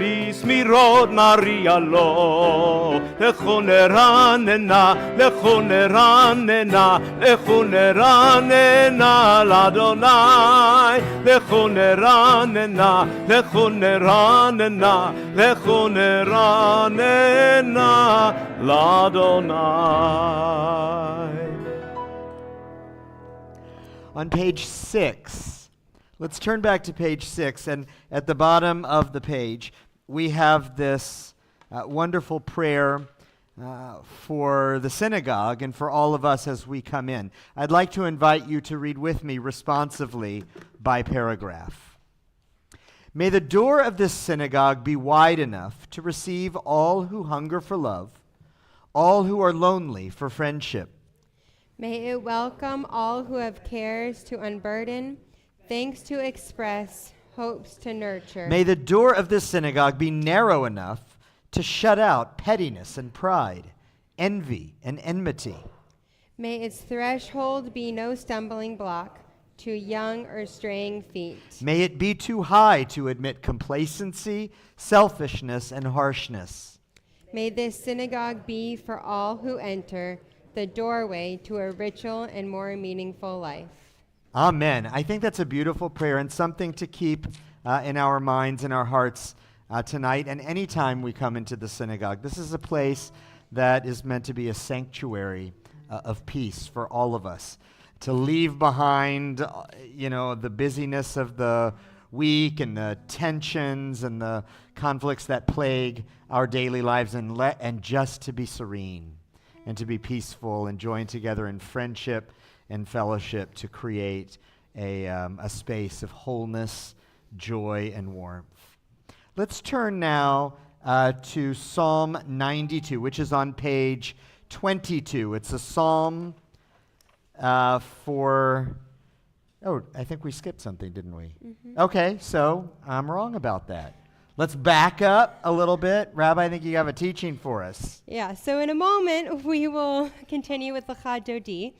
בסמירות מריע לו, לכו נרננה, לכו נרננה, לכו נרננה לאדוני, לכו נרננה, לכו נרננה, לכו נרננה לאדוני. On page 6, let's turn back to page 6, and at the bottom of the page, we have this wonderful prayer for the synagogue and for all of us as we come in. I'd like to invite you to read with me responsively by paragraph. May the door of this synagogue be wide enough to receive all who hunger for love, all who are lonely for friendship. May it welcome all who have cares to unburden, thanks to express, hopes to nurture. May the door of this synagogue be narrow enough to shut out pettiness and pride, envy and enmity. May its threshold be no stumbling block to young or straying feet. May it be too high to admit complacency, selfishness, and harshness. May this synagogue be for all who enter the doorway to a richer and more meaningful life. Amen. I think that's a beautiful prayer and something to keep in our minds and our hearts tonight and anytime we come into the synagogue. This is a place that is meant to be a sanctuary of peace for all of us. To leave behind, the busyness of the week and the tensions and the conflicts that plague our daily lives and just to be serene and to be peaceful and join together in friendship and fellowship to create a space of wholeness, joy, and warmth. Let's turn now to Psalm 92, which is on page 22. It's a psalm I think we skipped something, didn't we? Mm-hmm. Okay, so I'm wrong about that. Let's back up a little bit. Rabbi, I think you have a teaching for us. Yeah, so in a moment, we will continue with L'cha Dodi.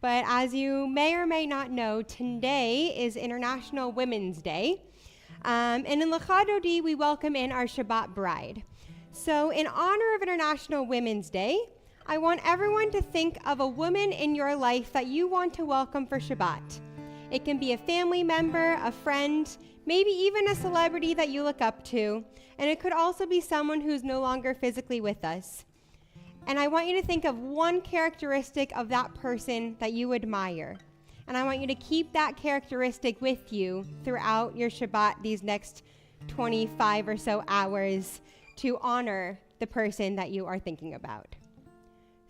But as you may or may not know, today is International Women's Day. And in L'cha Dodi, we welcome in our Shabbat bride. So in honor of International Women's Day, I want everyone to think of a woman in your life that you want to welcome for Shabbat. It can be a family member, a friend, maybe even a celebrity that you look up to, and it could also be someone who's no longer physically with us. And I want you to think of one characteristic of that person that you admire. And I want you to keep that characteristic with you throughout your Shabbat, these next 25 or so hours, to honor the person that you are thinking about.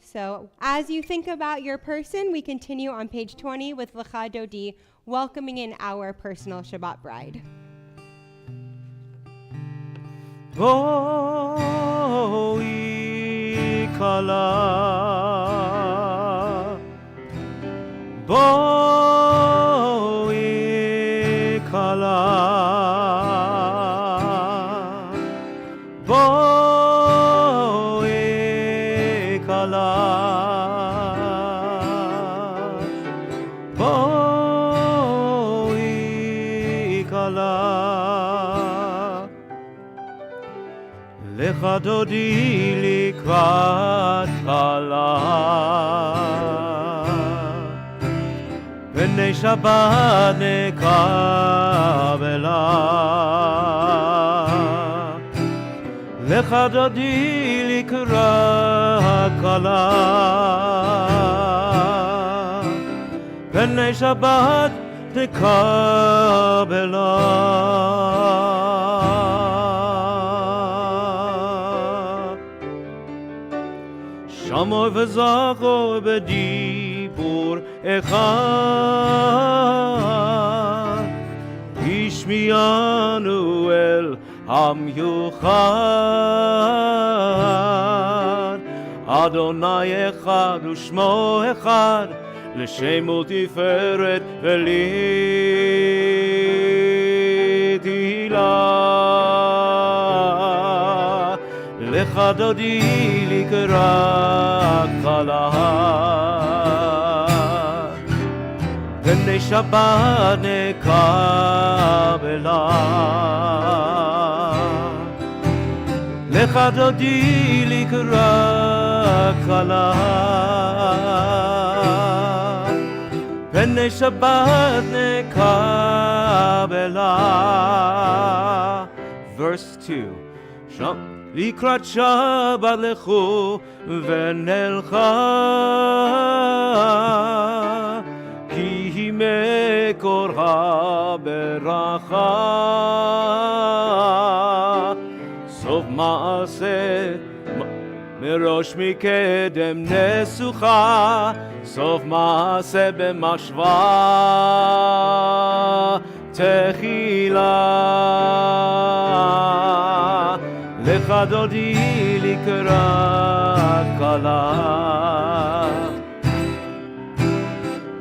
So as you think about your person, we continue on page 20 with L'cha Dodi, welcoming in our personal Shabbat bride. Boi kala, boi kala, boi kala, boi kala. L'cha Dodi likrat kala, B'nei Shabbat nekabela. L'cha Dodi likrat kala, B'nei Shabbat nekabela. Shamoy v'zachor b'dibur echad, Ishmiyanu el Ham yuchad. Adonai echad u'shmo echad, L'shemo tiferet v'litila. L'cha Dodi likrat kala, B'nei Shabbat nekabela. לך דודי לקראת כלה פני שבת נקבלה. Verse 2. לקראת שבת לכו ונלכה כי היא מקור הברכה. סוף מעשה מראש מקדם נסוכה, סוף מעשה במשוואה תחילה. לך דודי לקראת כלה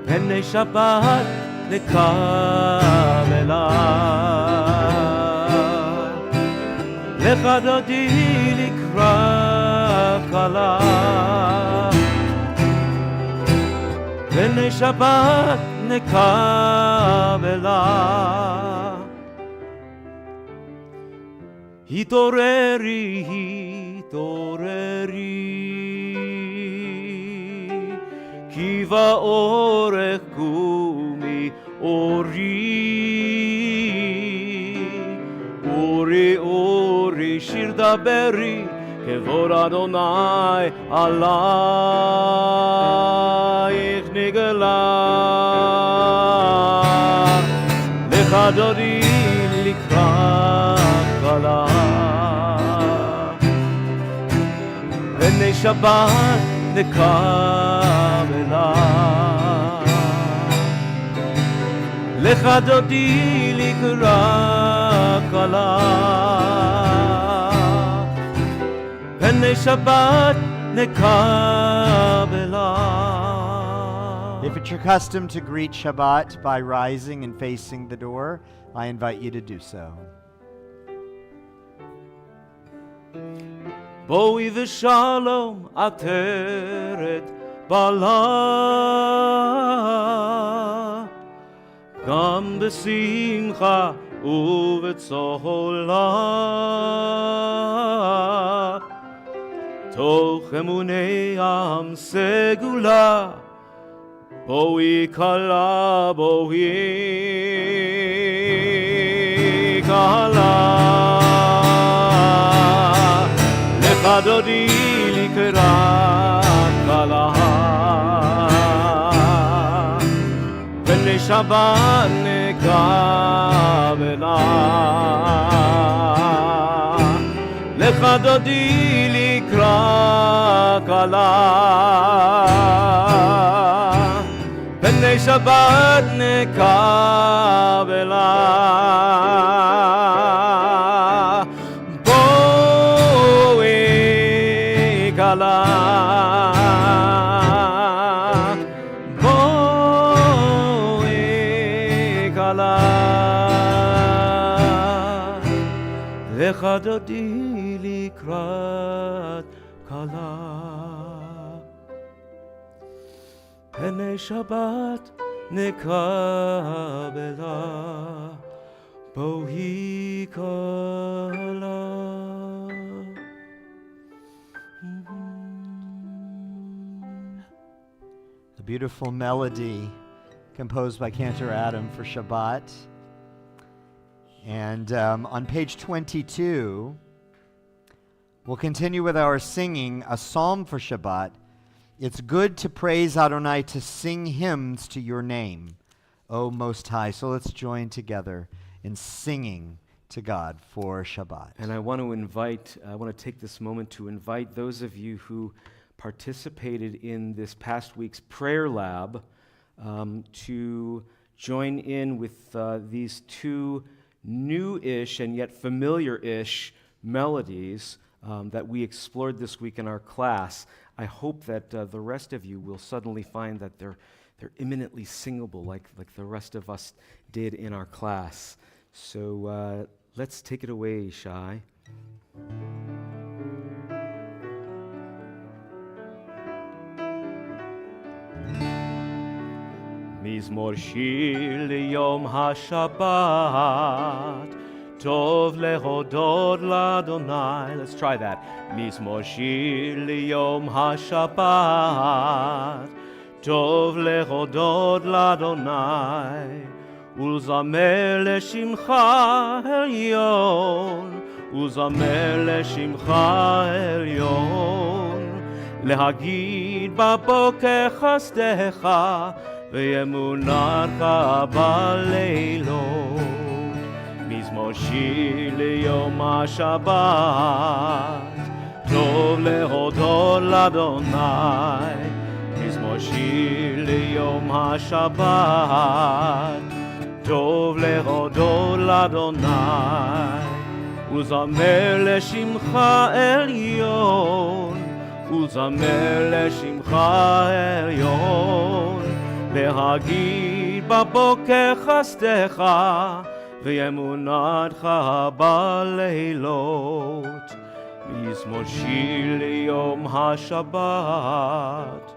פני שבת נקבלה. לך דודי לקראת כלה פני שבת נקבלה. התעוררי, התעוררי, כי באורך קומי אורי. אורי, אורי, שיר דברי, כבוד אדוני עלייך נגלה. לך דודי לקראת כלה פני שבת נקבלה. לך דודי לקראת כלה פני שבת נקבלה. If it's your custom to greet Shabbat by rising and facing the door, I invite you to do so. בואי ושלום עטרת בלה, גם בשמחה ובצהלה, תוך אמוני עם סגולה, בואי כלה, בואי כלה. לך דודי לקראת כלה פני שבת נקבלה. לך דודי לקראת כלה פני שבת נקבלה. בואי כלה, בואי כלה. לך דודי לקראת כלה פני שבת נקבלה. בואי כלה. A beautiful melody composed by Cantor Adam for Shabbat. And on page 22, we'll continue with our singing a psalm for Shabbat. It's good to praise Adonai, to sing hymns to your name, O Most High. So let's join together in singing to God for Shabbat. And I want to take this moment to invite those of you who participated in this past week's prayer lab to join in with these two new-ish and yet familiar-ish melodies that we explored this week in our class. I hope that the rest of you will suddenly find that they're imminently singable like the rest of us did in our class. So let's take it away, Shai. מזמור שיר ליום השבת, Tov lehodod l'Adonai. Let's try that. Mismoshi liyom haShabbat. Tov lehodod l'Adonai. ולזמר לשמך עליון, ולזמר לשמך עליון, להגיד בבוקר חסדך, ואמונתך בלילות. מזמור שיר ליום השבת, טוב להודות לאדוני. מזמור שיר ליום השבת, טוב להודות לאדוני, ולזמר לשמך עליון, ולזמר לשמך עליון, להגיד בבוקר חסדך, ואמונתך בלילות. מזמור שיר ליום השבת,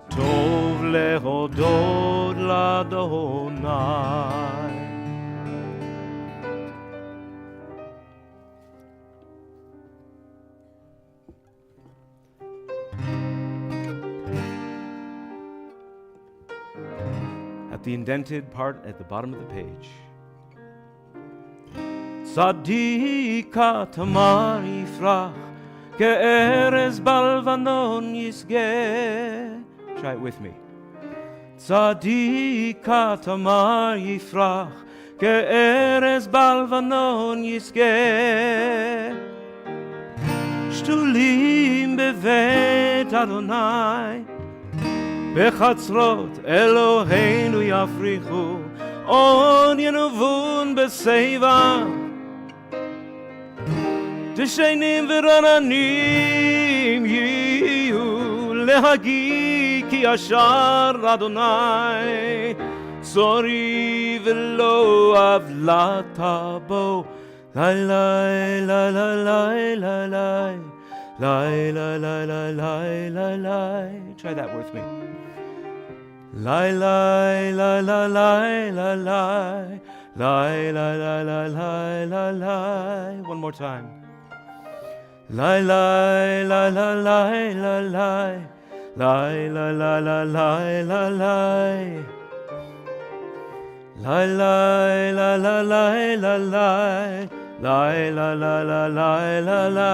טוב להודות לאדוני. At the indented part at the bottom of the page. צדיקה תמר יפרח, כארז בלבנון ישגה. Try it with me. צדיקה תמר יפרח, כארז בלבנון ישגה. שתולים בבית אדוני, בחצרות אלוהינו יפריחו, עוד ינובון בשיבה. דשנים ורעננים יהיו, להגיד כי ישר אדוני, צורי ולא עוולתה בו. לי לי לי לי לי לי לי לי לי לי לי. Try that with me. Li li li li li li li li li li li li. One more time. Li li li li li li li li li li li li li. Li li li li li li li li li li li li.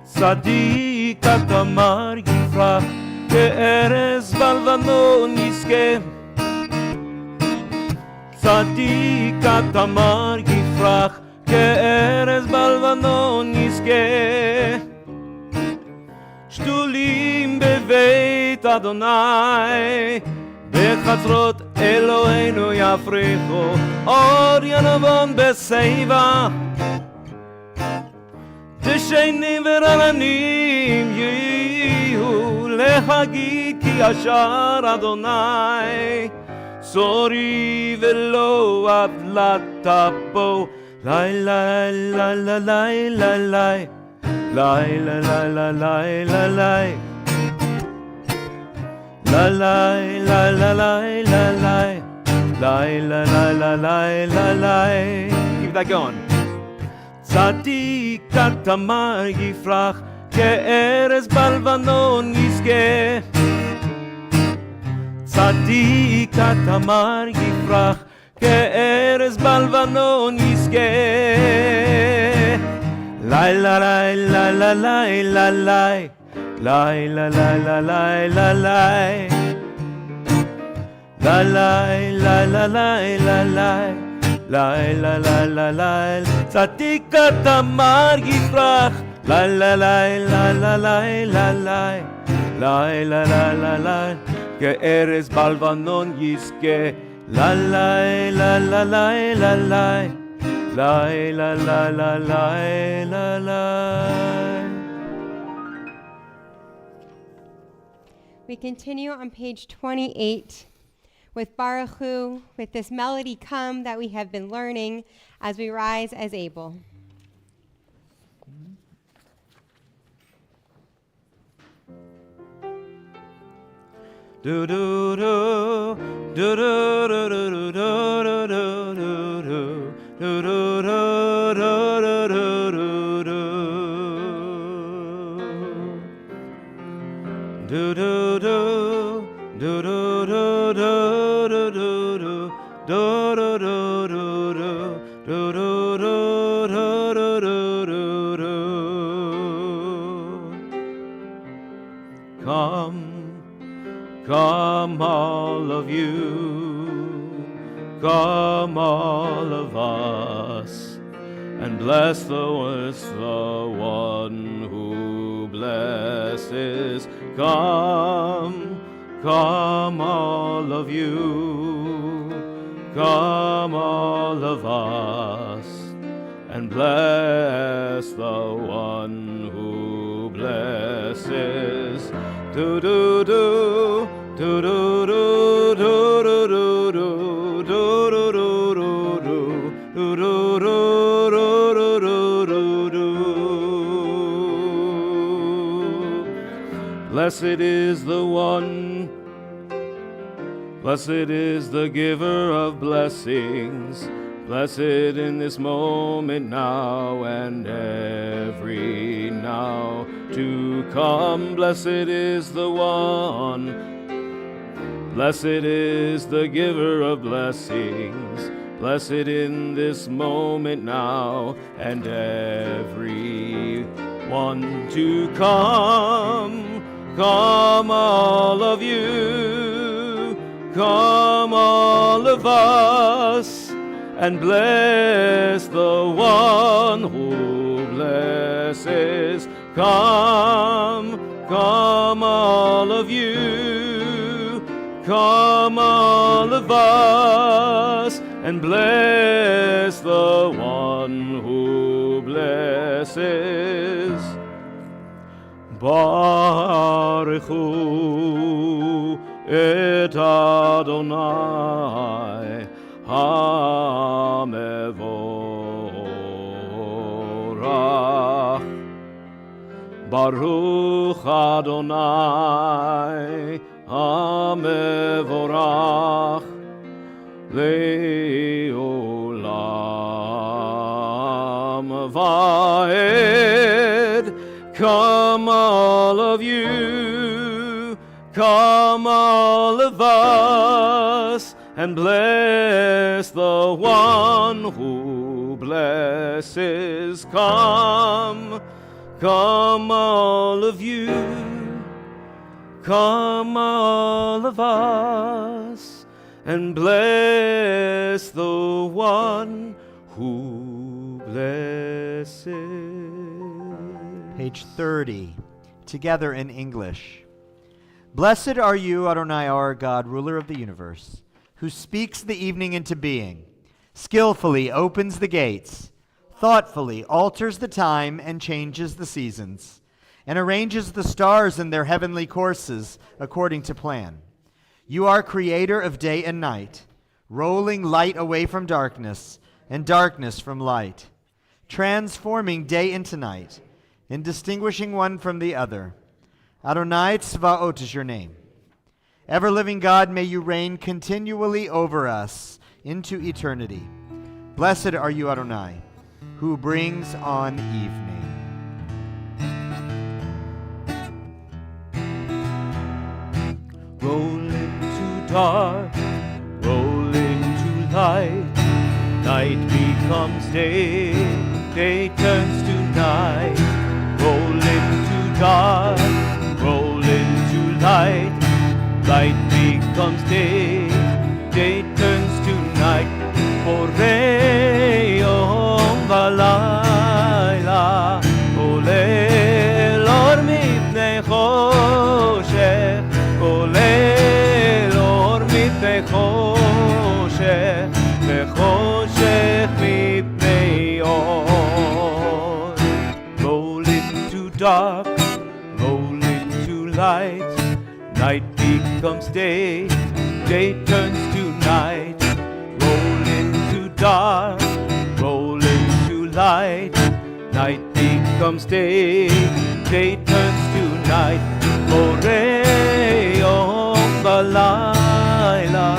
צדיקה תמר יפרח, כארז בלבנון ישגה. צדיקה תמר יפרח, כארז בלבנון ישגה. שתולים בבית אדוני, בחצרות אלוהינו יפריחו, אור ינבון בשיבה. דשנים ורעננים יהיו, להגיד כי ישר אדוני, צורי ולא עוולתה בו. לי לי לי לי לי לי לי לי לי לי לי לי. La la la la la la la la la la la la la la. Keep that going. צדיקה תמר יפרח, כארז בלבנון ישגה. צדיקה תמר יפרח, כארז בלבנון ישגה. לי la la la la la la la. Lai la la la la la la la la la la la la la la la la la. צדיקה תמר יפרח, la la la la la la la la la la la la. כארז בלבנון ישגה. la la la la la la la la la la la la la. We continue on page 28 with Baruch Hu, with this melody Come that we have been learning as we rise as able. Do do do do do do do do do do do. do do do do do do do do do do do do do do do do do do. Come all of you, come all of us, and bless the one who blesses. Come all of you, come all of us, and bless the one who blesses. Do do do do do do do do do do do do do do. Blessed is the one, blessed is the giver of blessings, blessed in this moment now and every now to come. Blessed is the one, blessed is the giver of blessings, blessed in this moment now and every one to come. Come all of you, come all of us, and bless the one who blesses. Come all of you, come all of us, and bless the one who blesses. Baruch Hu et Adonai HaMevorach. Baruch Adonai HaMevorach Le'olam Va'ed. Come all of you, come all of us, and bless the one who blesses. Come all of you, come all of us, and bless the one who blesses. Page 30, together in English. Blessed are you, Adonai, our God, ruler of the universe, who speaks the evening into being, skillfully opens the gates, thoughtfully alters the time and changes the seasons, and arranges the stars in their heavenly courses according to plan. You are creator of day and night, rolling light away from darkness and darkness from light, transforming day into night, in distinguishing one from the other. Adonai Tzvaot is your name. Ever-living God, may you reign continually over us into eternity. Blessed are you, Adonai, who brings on evening. Roll into dark, roll into light. Night becomes day, day turns to night. Roll into dark, roll into light. Light becomes day, day turns to night. Borei yom v'layla, kolel or mipnei choshech, kolel or mipnei choshech, v'choshech mipnei or. Roll into dark, roll into light. Night becomes day, day turns to night. Roll into dark, roll into light. Night becomes day, day turns to night. Borei yom v'layla,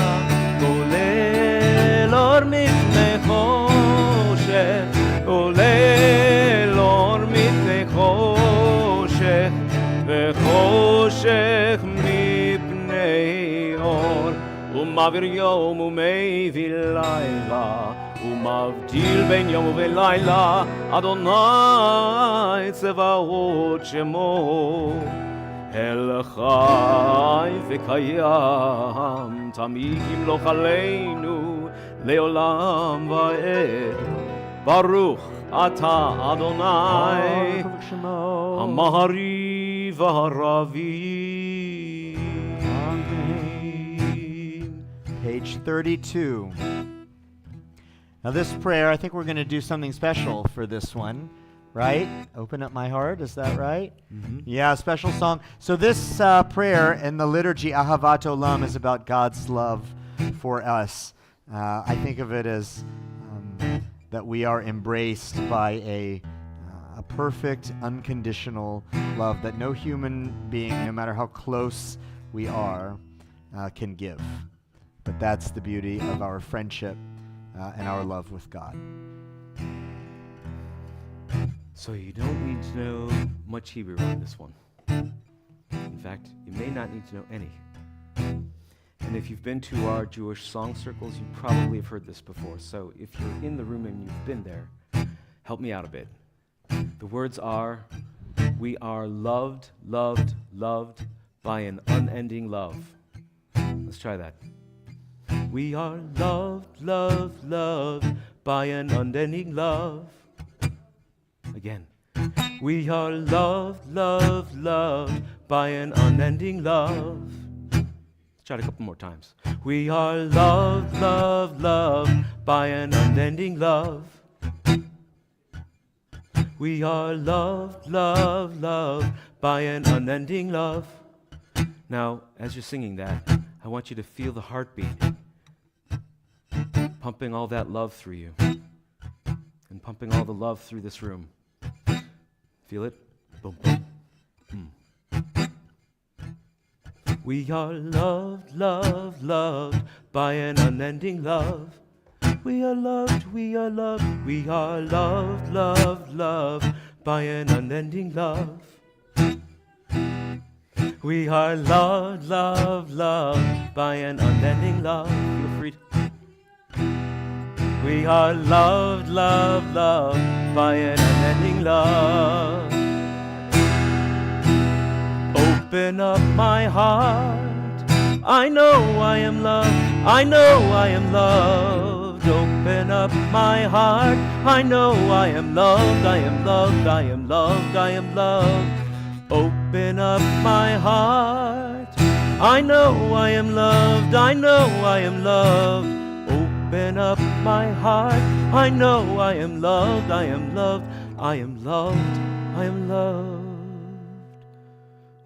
kolel or mipnei choshech, kolel or mipnei choshech, v'choshech mipnei ומעביר יום ומביא לילה, ומבדיל בין יום ובין לילה, אדוני צבאות שמו. אל חי וקיים, תמיד ימלוך עלינו לעולם ועד. ברוך אתה אדוני, המהרי והרבי. Page 32. Now this prayer, I think we're going to do something special for this one, right? Open up my heart, is that right? Mm-hmm. Yeah, a special song. So this prayer in the liturgy, Ahavat Olam, is about God's love for us. I think of it as that we are embraced by a perfect, unconditional love that no human being, no matter how close we are, can give. But that's the beauty of our friendship and our love with God. So you don't need to know much Hebrew on this one. In fact, you may not need to know any. And if you've been to our Jewish song circles, you probably have heard this before. So if you're in the room and you've been there, help me out a bit. The words are, we are loved, loved, loved by an unending love. Let's try that. We are loved, loved, loved by an unending love. Again. We are loved, loved, loved by an unending love. Let's try it a couple more times. We are loved, loved, loved by an unending love. We are loved, loved, loved by an unending love. Now, as you're singing that, I want you to feel the heartbeat pumping all that love through you and pumping all the love through this room. Feel it? Boom, boom. We are loved, loved, loved by an unending love. We are loved, we are loved, we are loved, loved, loved by an unending love. We are loved, loved, loved by an unending love. Feel free to. We are loved, loved, loved by an unending love. Open up my heart. I know I am loved. I know I am loved. Open up my heart. I know I am loved. I am loved. I am loved. I am loved. Open up my heart. I know I am loved. I know I am loved. Open up my heart. I know I am loved. I am loved. I am loved. I am loved.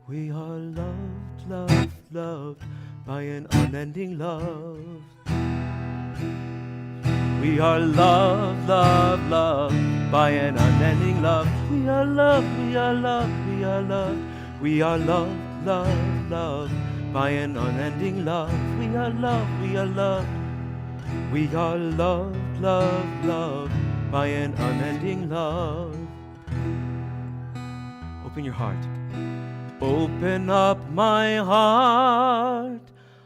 We are loved, loved, loved by an unending love. We are loved, loved, loved by an unending love. We are loved, we are loved, we are loved. We are loved, loved, loved by an unending love. We are loved, we are loved. We are loved, loved, loved by an unending love. Open your heart. Open up my heart.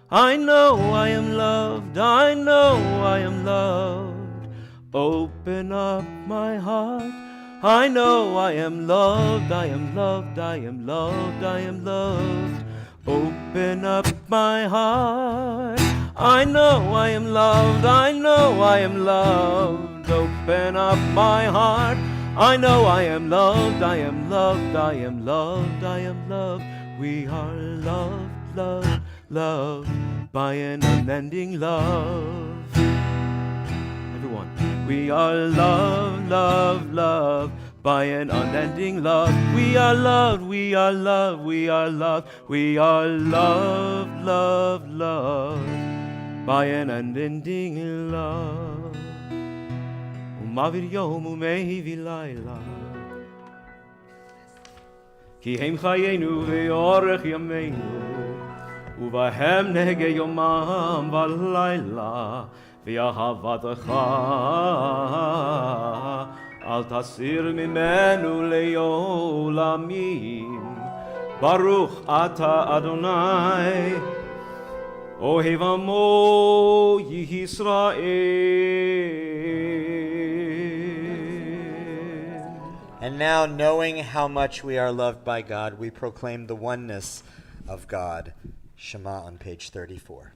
I know I am loved. I know I am loved. Open up my heart. I know I am loved. I am loved. I am loved. I am loved. Open up my heart. I know I am loved. I know I am loved. Open up my heart. I know I am loved. I am loved. I am loved. I am loved. We are loved, loved, loved by an unending love. Everyone. We are loved, loved, loved by an unending love. We are loved. We are loved. We are loved. We are loved, loved, loved by an unending love. ומעביר יום ומביא לילה, כי הם חיינו ואורך ימינו, ובהם נהגה יומם ולילה, ואהבתך אל תסיר ממנו לעולמים. ברוך אתה אדוני, Ohev Amo Yisrael. And now, knowing how much we are loved by God, we proclaim the oneness of God. Shema on page 34.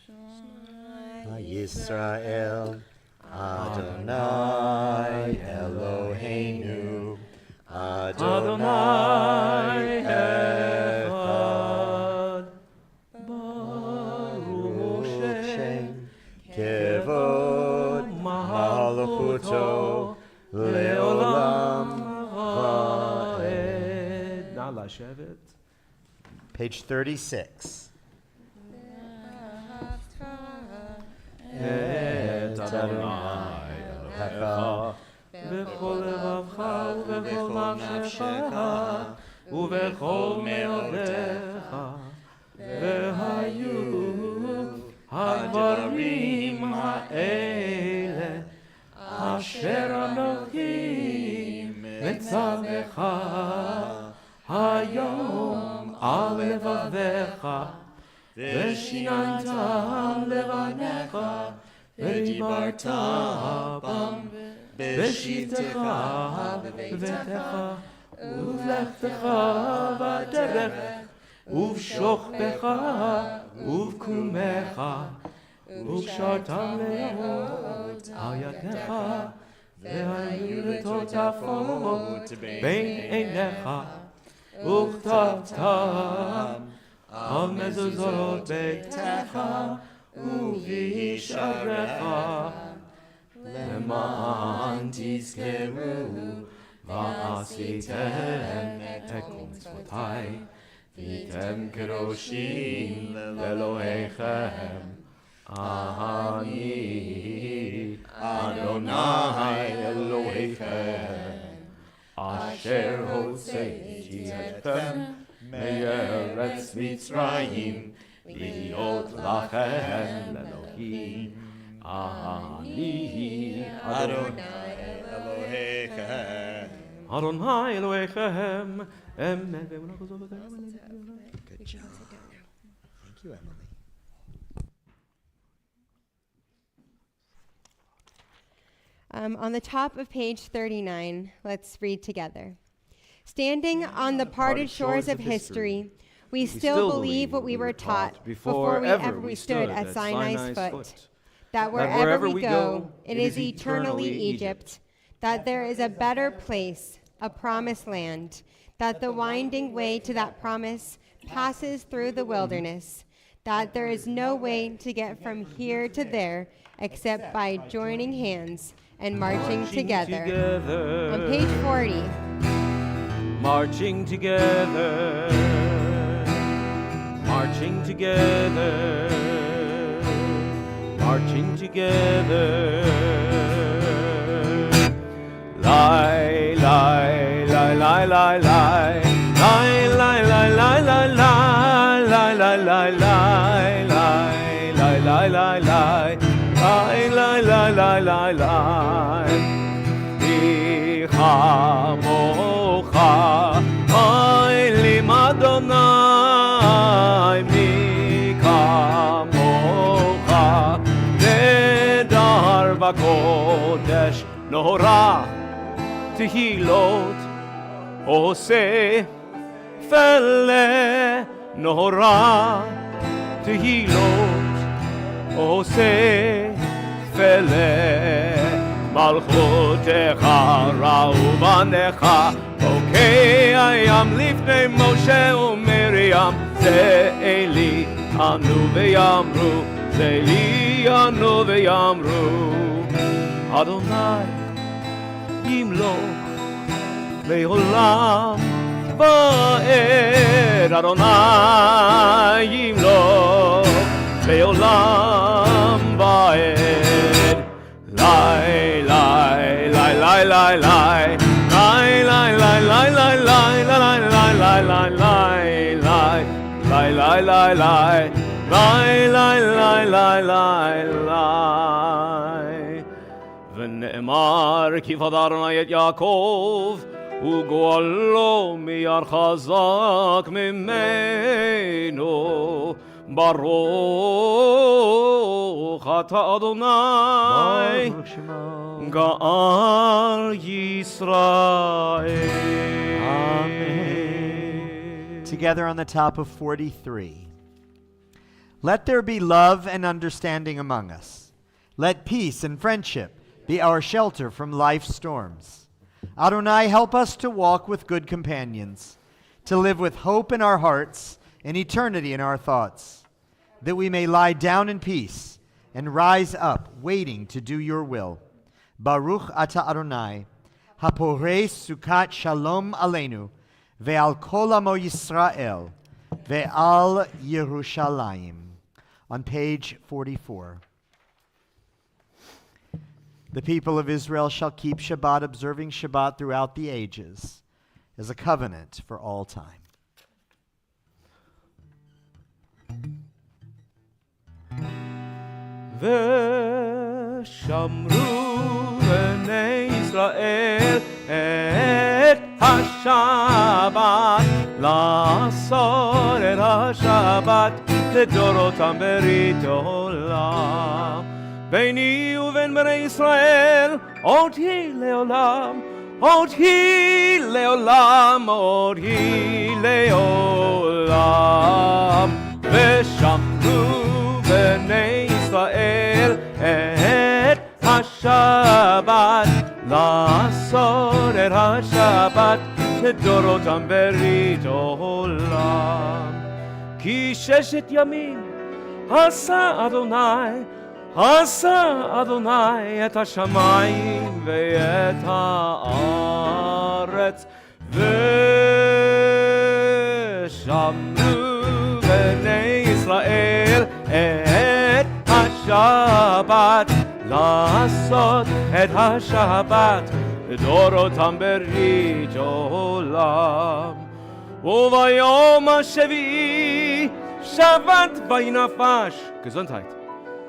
Shema Yisrael, Adonai Eloheinu, Adonai Echad, Baruch Shem, Kevod Malchuto, Leolam Vaed. Now לשבת. Page 36. את אדוני אלוהיך בכל לבבך ובכל נפשך ובכל מאודיך והיו הדברים האלה אשר אנוכי מצווך היום על לבביך ושיננתם לבניך ודיברת בם בשבתך בביתך ובלכתך בדרך ובשוכבך ובקומך וקשרתם לאמות על ידיך והיו לטוטפות בין עיניך וכתבתם על מזוזות ביתך ובשעריך למען תזכרו ועשיתם את כל מצוותיי והייתם קדושים לאלוהיכם אני אדוני אלוהיכם אשר הוצאתי אתכם מארץ מצרים להיות לכם לאלוהים אני אדוני אלוהיכם אדוני אלוהיכם אמת ואמונה כזאת. Good job. Thank you, Emily. On the top of page 39, let's read together. Standing on the parted shores of history, we still believe what we were taught before we stood at Sinai's foot, that wherever we go, it is eternally Egypt, that there is a better place, a promised land, that the winding way to that promise passes through the wilderness, that there is no way to get from here to there except by joining hands and marching together. On page 40. Marching together, marching together, marching together. Lie, lie, lie, lie, lie, lie, lie, lie, lie, lie, lie, lie, lie, lie, lie, lie, lie, lie, lie. Lai lai lai lai lai lai Ichamocha Oilim Adonai Mikamocha Nedar v'kodesh Nora Tehilot Ose Fele Nora Tehilot Ose Fele Malchutecha Ra'uvanecha Bokei Ayam Lifnei Moshe uMiriam Ze'eli Anu ve'yamru Ze'eli Anu ve'yamru Adonai Yimloch Le'olam Va'ed Adonai Yimloch Le'olam Va'ed Lai, lai, lai, lai, lai, lai Lai, lai, lai, lai, lai, lai Lai, lai, lai, lai, lai, lai Lai, lai, lai, lai Lai, lai, lai, lai, lai, lai ונאמר כי פדרנה את יעקב וגואלו מיד חזק ממנו Baruch Ata Adonai Baruch Shemo. Ga'al Yisrael. Amen. Together on the top of 43. Let there be love and understanding among us. Let peace and friendship be our shelter from life's storms. Adonai, help us to walk with good companions, to live with hope in our hearts and eternity in our thoughts, that we may lie down in peace and rise up, waiting to do your will. Baruch Ata Adonai, haporei sukat shalom aleinu, ve'al kol amo Yisrael, ve'al Yerushalayim. On page 44. The people of Israel shall keep Shabbat, observing Shabbat throughout the ages, as a covenant for all time. ושמרו בני ישראל את השבת, לעשות את השבת לדורותם ברית עולם. ביני ובין בני ישראל עוד היא לעולם, עוד היא לעולם, עוד היא לעולם. ושמרו בני ישראל את השבת, לעשות את השבת לדורותם ברית עולם. כי ששת ימים עשה אדוני את השמיים ואת הארץ, ושמרו בני ישראל את השבת, לעשות את השבת לדורותם ברית עולם. וביום השביעי שבת וינפש, Gesundheit.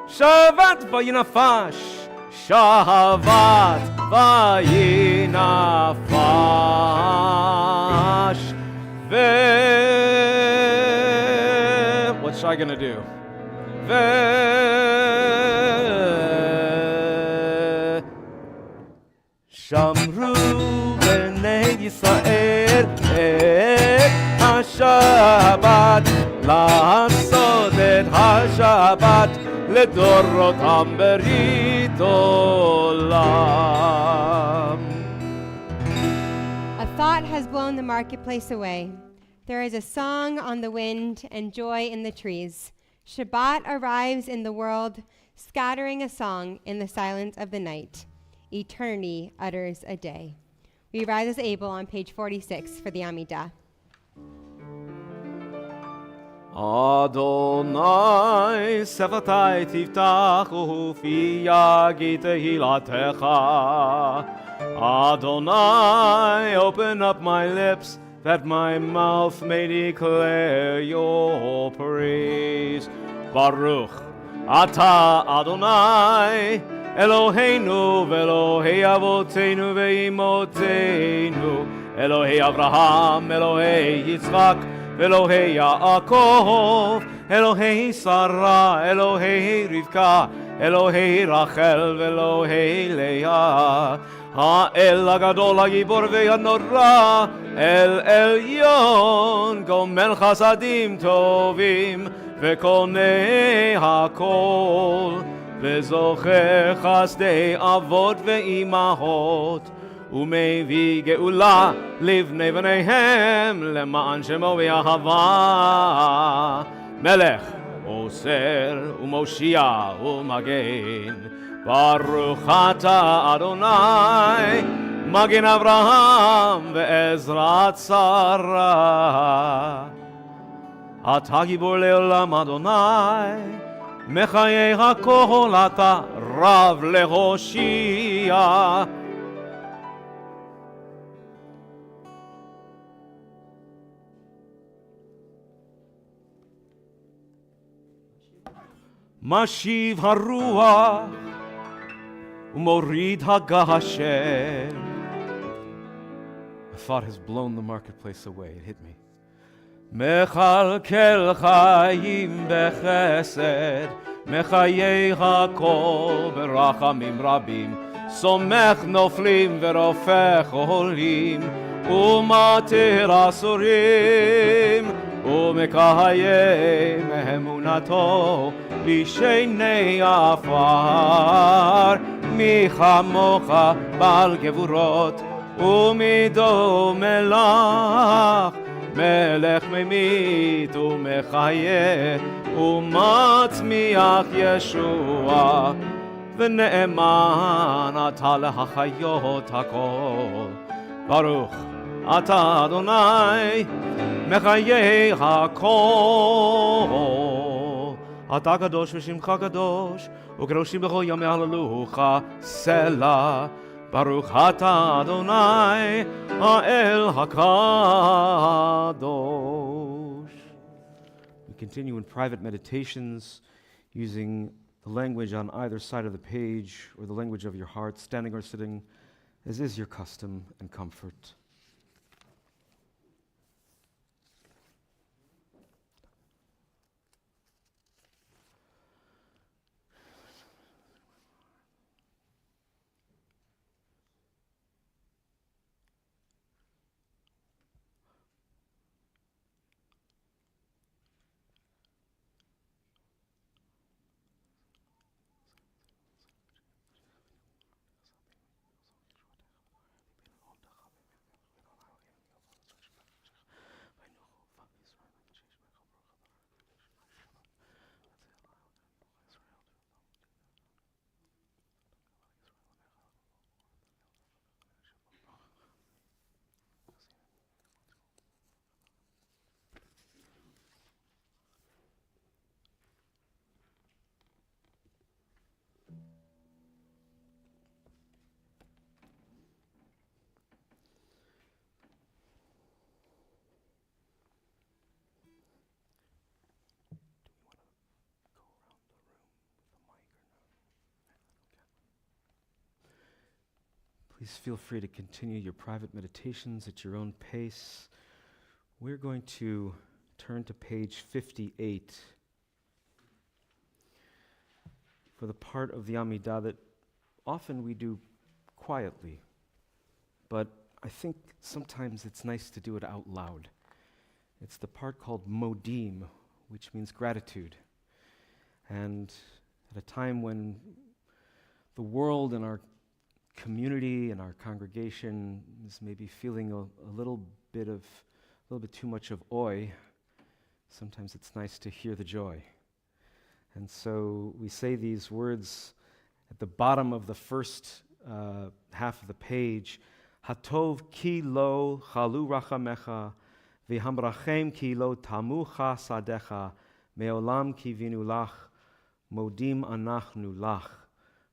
שבת וינפש, שבת וינפש. What's Shai gonna do? שמרו בני ישראל את השבת, לעשות את השבת לדורותם ברית עולם. A thought has blown the marketplace away. There is a song on the wind and joy in the trees. Shabbat arrives in the world, scattering a song in the silence of the night. Eternity utters a day. We rise as able on page 46 for the Amidah. Adonai sefatai tiftachu fi yagi tehilatecha. Adonai, open up my lips, that my mouth may declare your praise. Baruch Ata Adonai, Eloheinu ve'Elohei avoteinu ve'imotenu, Elohei Avraham, Elohei Yitzchak, Elohei Yaakov, Elohei Sarah, Elohei Rivka, Elohei Rachel, Elohei Leah. האל הגדול הגיבור והנורא, אל עליון, גומל חסדים טובים וקונה הכל, וזוכר חסדי אבות ואימהות, ומביא גאולה לבני בניהם, למען שמו באהבה. מלך אוסר ומושיע ומגן, ברוך אתה אדוני, מגן אברהם ועזרת שרה. אתה גיבור לעולם אדוני, מחיי הכל אתה רב להושיע. משיב הרוח ומוריד הגשם. A thought has blown the marketplace away. It hit me. מכלכל חיים בחסד, מחיי הכל ברחמים רבים, סומך נופלים ורופא חולים, ומתיר אסורים, ומקיים אמונתו לשני עפר, מי כמוך בעל גבורות ומידו מלך, מלך ממית ומחיה ומצמיח ישוע, ונאמן אתה להחיות הכל. ברוך אתה אדוני מחיי הכל. אתה קדוש ושמך קדוש, וקדושים בכל ימי הללוך סלע. ברוך אתה אדוני האל הקדוש. We continue in private meditations using the language on either side of the page or the language of your heart, standing or sitting, as is your custom and comfort. Please feel free to continue your private meditations at your own pace. We're going to turn to page 58 for the part of the Amidah that often we do quietly, but I think sometimes it's nice to do it out loud. It's the part called modim, which means gratitude. And at a time when the world and our community and our congregation is maybe feeling a little bit too much of oi, sometimes it's nice to hear the joy. And so we say these words at the bottom of the first half of the page. Hatov ki lo chalu rachamecha, v'hamrachem ki lo tamucha sadecha, me'olam kivinu lach, modim anachnu lach.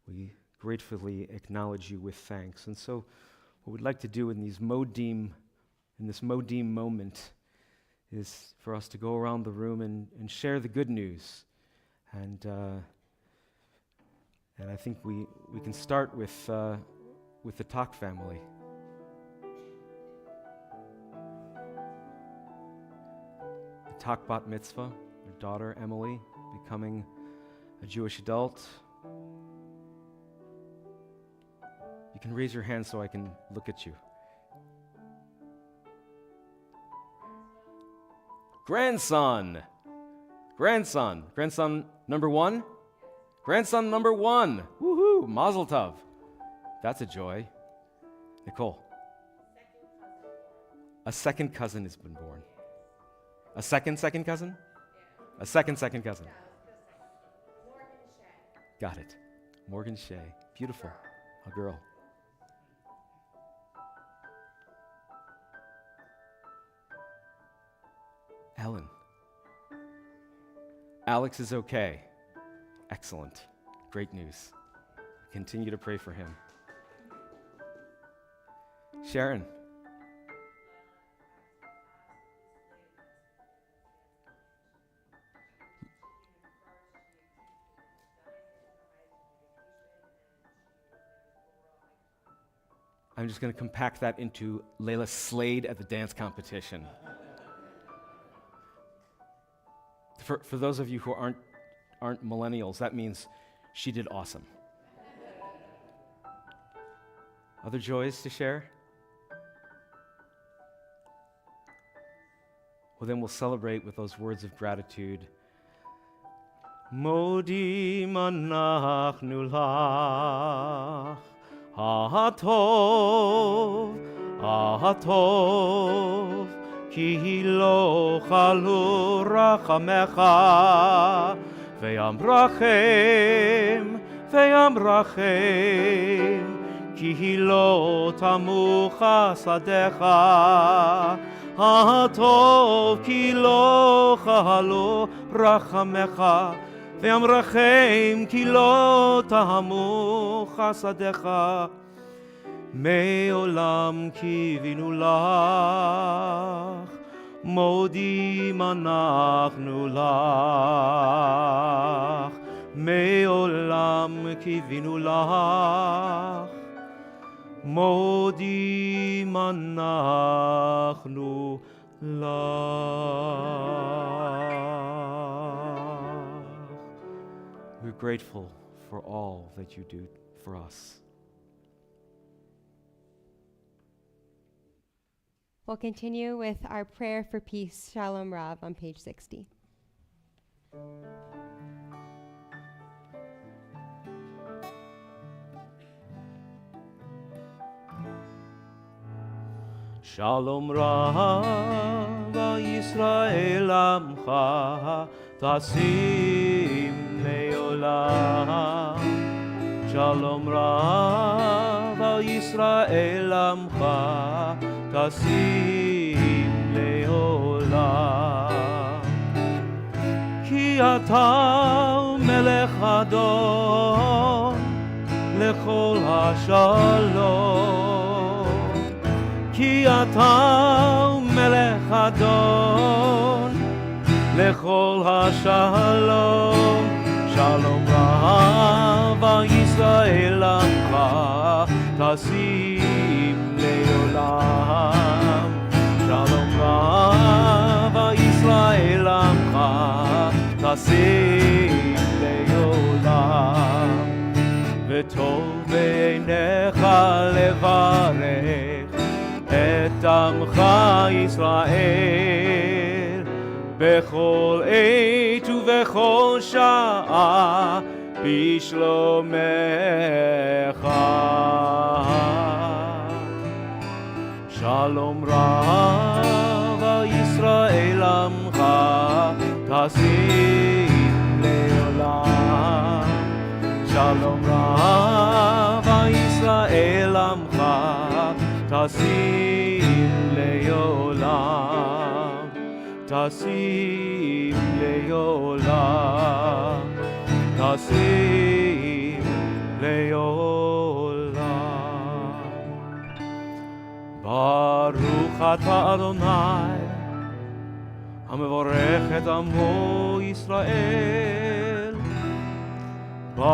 We gratefully acknowledge you with thanks. And so what we'd like to do in this modim moment is for us to go around the room and share the good news. And I think we can start with the Tak family. The Tak bat mitzvah, their daughter Emily, becoming a Jewish adult. You can raise your hand so I can look at you. Grandson number one? Grandson number one. Woohoo, Mazel Tov. That's a joy. Nicole. A second cousin has been born. A second cousin? A second cousin. Got it. Morgan Shea. Beautiful. A girl. Ellen. Alex is okay. Excellent. Great news. Continue to pray for him. Sharon. I'm just going to compact that into Layla Slade at the dance competition. for those of you who aren't millennials, that means she did awesome. Other joys to share? Well, then we'll celebrate with those words of gratitude. Modim anachnu lach, hatov, ki lo chalu rachamecha, ve'amrachem, ki lo tamu chasadecha, hatov ki lo chalu rachamecha, ve'amrachem ki lo tamu chasadecha, me'olam kivinu lach, modim anachnu lach, me'olam kivinu lach, modim anachnu lach. We're grateful for all that you do for us. We'll continue with our prayer for peace, Shalom Rav, on page 60. Shalom Rav Yisrael Amcha Tasim Leolam. Shalom Rav Yisrael Amcha Tasim Leolam. Ki ata Melech Adon Lechol HaShalom. Ki ata Melech Adon Lechol HaShalom. Shalom Rav Yisrael Amcha Tasim Leolam. Shalom Rav Yisrael Amcha Tasim Leolam. V'tov b'einecha levarech et amcha Yisrael bechol עת ובכל שעה בשלומך. Shalom Rav Yisrael Amcha Tasim Leolam. Shalom Rav Yisrael Amcha Tasim Leolam. Tasim Leolam. Tasim Leolam. Baruch atah Adonai המבורך את עמו ישראל בשלום.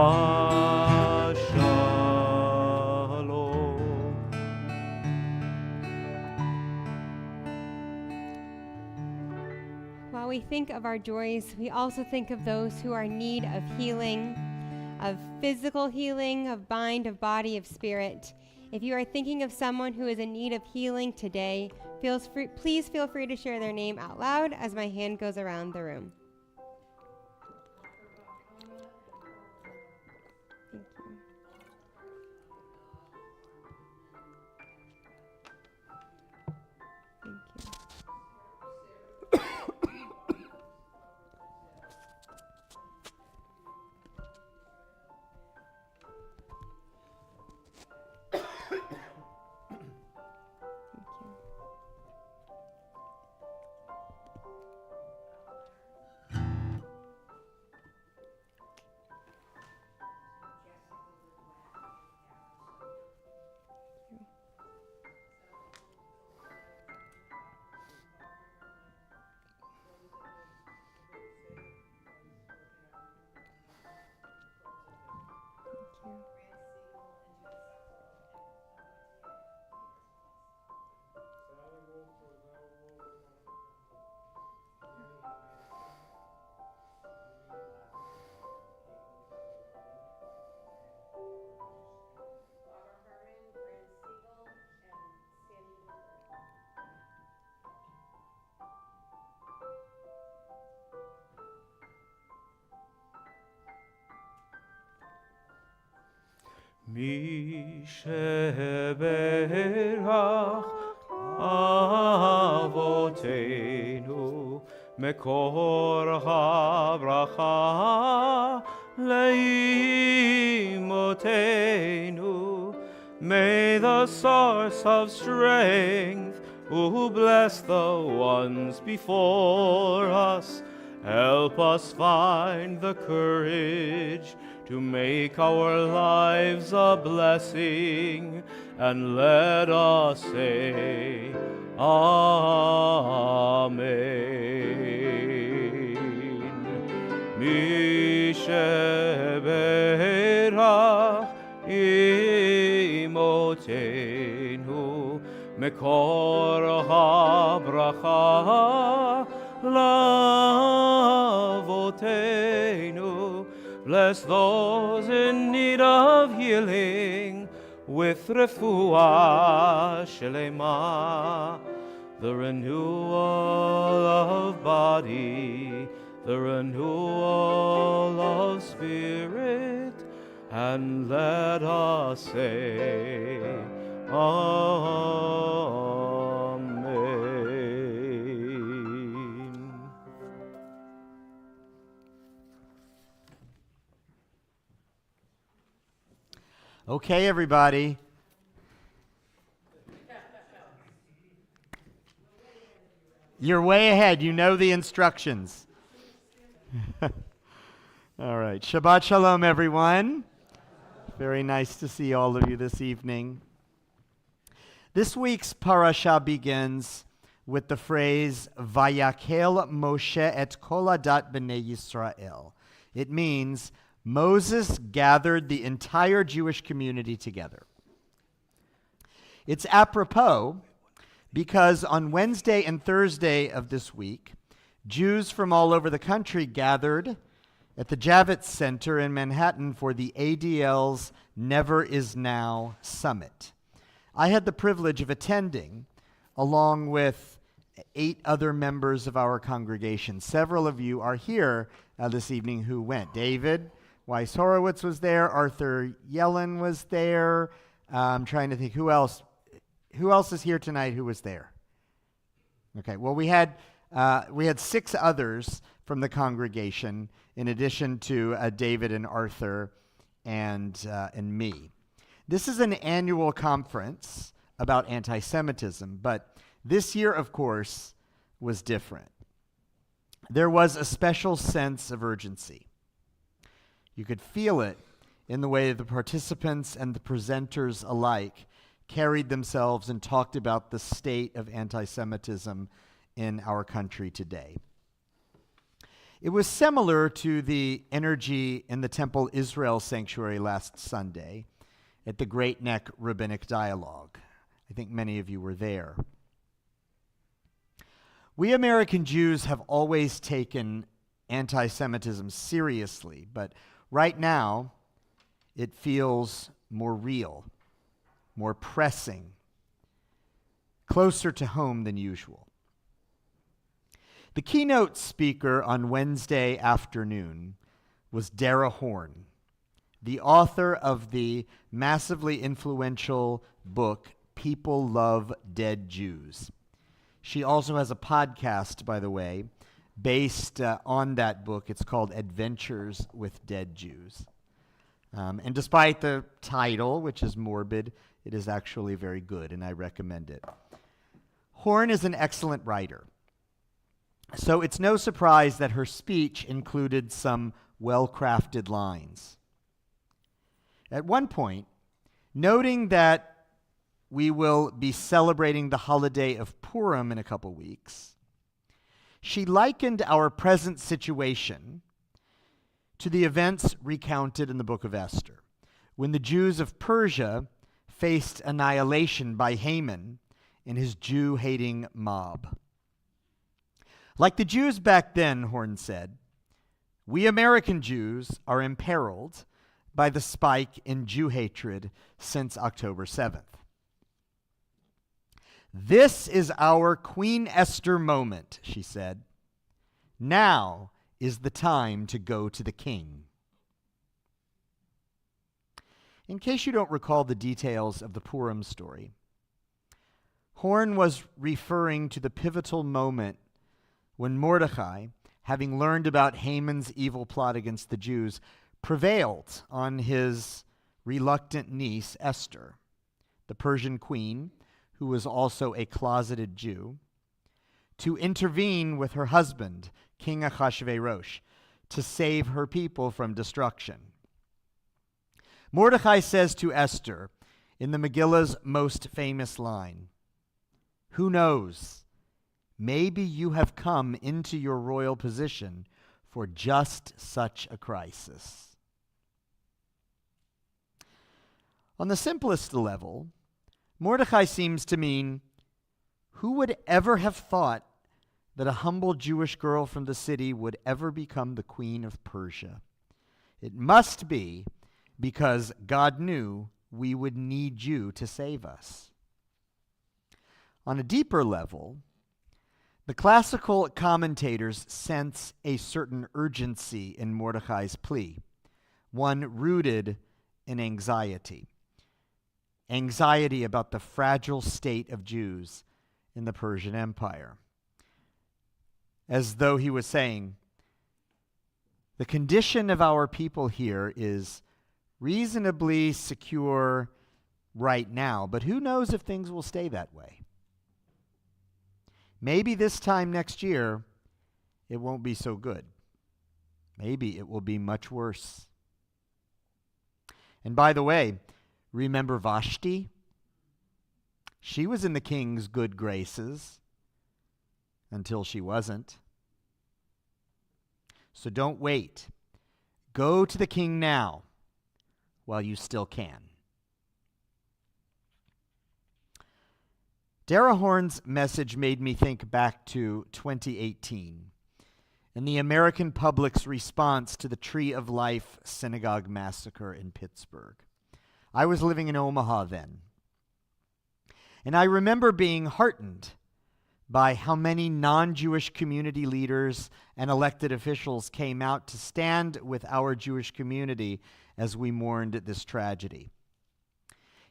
While we think of our joys, we also think of those who are in need of healing, of physical healing, of mind, of body, of spirit. If you are thinking of someone who is in need of healing today, please feel free to share their name out loud as my hand goes around the room. Thank you. Mi sheberach Avotenu Mekor habracha Leimotenu. May the source of strength who bless the ones before us help us find the courage to make our lives a blessing, and let us say, Amen. Mi sheberach imotenu mekor habracha lavotenu. Bless those in need of healing with refuah shelema, the renewal of body, the renewal of spirit, and let us say, Amen. Okay, everybody. You're way ahead. You know the instructions. All right. Shabbat Shalom, everyone. Very nice to see all of you this evening. This week's parasha begins with the phrase, Vayakel Moshe et kol adat b'nei Yisrael. It means, Moses gathered the entire Jewish community together. It's apropos because on Wednesday and Thursday of this week, Jews from all over the country gathered at the Javits Center in Manhattan for the ADL's Never Is Now Summit. I had the privilege of attending along with 8 other members of our congregation. Several of you are here this evening who went. David Weiss Horowitz was there. Arthur Yellen was there. I'm trying to think who else. Who else is here tonight who was there? Okay, well, we had 6 others from the congregation in addition to David and Arthur and me. This is an annual conference about anti-Semitism, but this year, of course, was different. There was a special sense of urgency. You could feel it in the way the participants and the presenters alike carried themselves and talked about the state of anti-Semitism in our country today. It was similar to the energy in the Temple Israel Sanctuary last Sunday at the Great Neck Rabbinic Dialogue. I think many of you were there. We American Jews have always taken anti-Semitism seriously, but right now it feels more real, more pressing, closer to home than usual. The keynote speaker on Wednesday afternoon was Dara Horn, the author of the massively influential book, People Love Dead Jews. She also has a podcast, by the way, based on that book. It's called Adventures with Dead Jews. And despite the title, which is morbid, it is actually very good, and I recommend it. Horn is an excellent writer. So it's no surprise that her speech included some well-crafted lines. At one point, noting that we will be celebrating the holiday of Purim in a couple weeks, she likened our present situation to the events recounted in the book of Esther, when the Jews of Persia faced annihilation by Haman and his Jew-hating mob. Like the Jews back then, Horn said, we American Jews are imperiled by the spike in Jew hatred since October 7th. This is our Queen Esther moment, she said. Now is the time to go to the king. In case you don't recall the details of the Purim story, Horn was referring to the pivotal moment when Mordecai, having learned about Haman's evil plot against the Jews, prevailed on his reluctant niece Esther, the Persian queen, who was also a closeted Jew, to intervene with her husband, King Ahasuerus, to save her people from destruction. Mordecai says to Esther, in the Megillah's most famous line, "Who knows? Maybe you have come into your royal position for just such a crisis." On the simplest level, Mordecai seems to mean, who would ever have thought that a humble Jewish girl from the city would ever become the queen of Persia? It must be because God knew we would need you to save us. On a deeper level, the classical commentators sense a certain urgency in Mordecai's plea, one rooted in anxiety. Anxiety about the fragile state of Jews in the Persian Empire. As though he was saying, the condition of our people here is reasonably secure right now, but who knows if things will stay that way? Maybe this time next year, it won't be so good. Maybe it will be much worse. And by the way, remember Vashti? She was in the king's good graces until she wasn't. So don't wait. Go to the king now while you still can. Dara Horn's message made me think back to 2018 and the American public's response to the Tree of Life synagogue massacre in Pittsburgh. I was living in Omaha then, and I remember being heartened by how many non-Jewish community leaders and elected officials came out to stand with our Jewish community as we mourned this tragedy.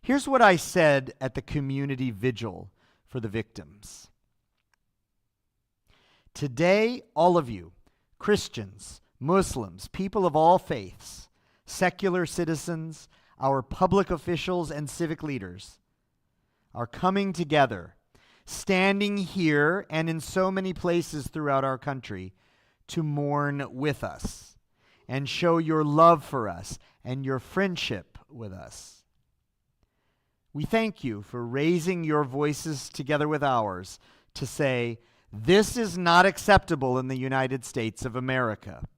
Here's what I said at the community vigil for the victims. Today, all of you, Christians, Muslims, people of all faiths, secular citizens, our public officials and civic leaders are coming together, standing here and in so many places throughout our country to mourn with us and show your love for us and your friendship with us. We thank you for raising your voices together with ours to say, this is not acceptable in the United States of America.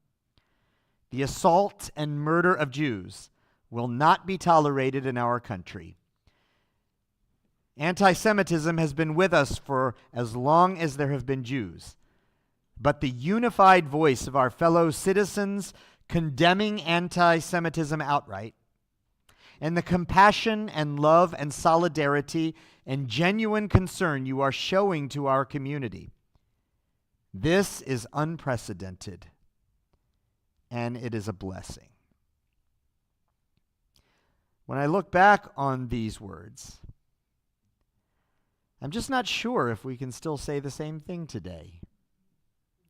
The assault and murder of Jews will not be tolerated in our country. Anti-Semitism has been with us for as long as there have been Jews. But the unified voice of our fellow citizens condemning anti-Semitism outright, and the compassion and love and solidarity and genuine concern you are showing to our community, this is unprecedented, and it is a blessing. When I look back on these words, I'm just not sure if we can still say the same thing today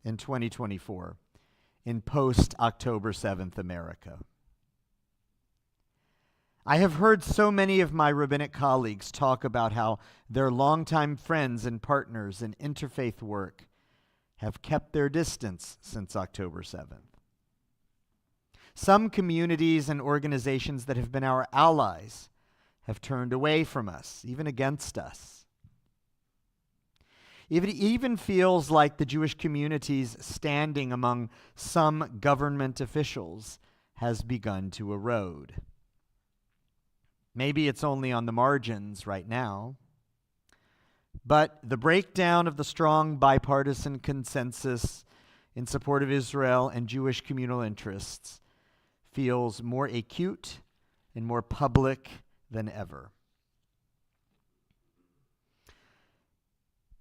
in 2024 in post-October 7th America. I have heard so many of my rabbinic colleagues talk about how their longtime friends and partners in interfaith work have kept their distance since October 7th. Some communities and organizations that have been our allies have turned away from us, even against us. It even feels like the Jewish community's standing among some government officials has begun to erode. Maybe it's only on the margins right now, but the breakdown of the strong bipartisan consensus in support of Israel and Jewish communal interests feels more acute and more public than ever.